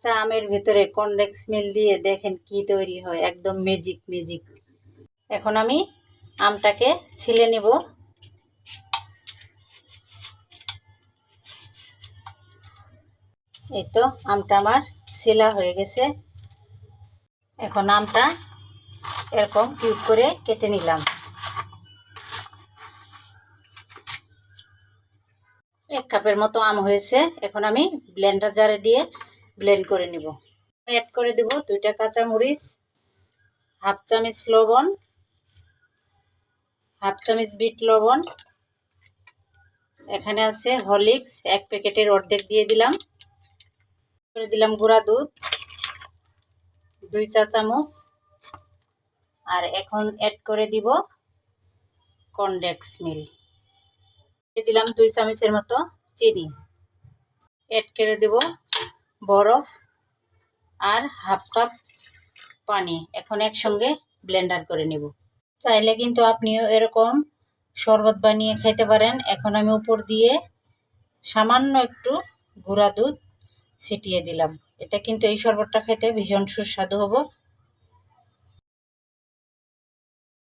কাঁচা আমের ভিতরে কনডেন্স মিল্ক দিয়ে দেখেন কি তৈরি হয়, একদম ম্যাজিক ম্যাজিক। এখন আমি আমটাকে ছিলে নিব। এই তো আমটা আমার ছিলা হয়ে গেছে। এখন আমটা এরকম কিউব করে কেটে নিলাম। 1 কাপের মতো আম হয়েছে। এখন আমি ব্লেন্ডার জারে দিয়ে ব্লেন্ড করে নিব। অ্যাড করে দেব 2টা কাঁচামরিচ, হাফ চামচ লবণ, হাফ চামচ বিট লবণ, এখানে আছে হরলিক্স 1 প্যাকেটের অর্ধেক দিয়ে দিলাম, করে দিলাম গুঁড়া দুধ 2 চা চামচ, আর এখন অ্যাড করে দিব কনডেন্স মিল্ক, দিয়ে দিলাম 2 চামচের মতো চিনি, অ্যাড করে দেব বরফ আর হাফ কাপ পানি। এখন একসঙ্গে ব্লেন্ডার করে নেব। চাইলে কিন্তু আপনিও এরকম শরবত বানিয়ে খেতে পারেন। এখন আমি উপর দিয়ে সামান্য একটু গুঁড়া দুধ ছিটিয়ে দিলাম। এটা কিন্তু এই শরবতটা খেতে ভীষণ সুস্বাদু হবে।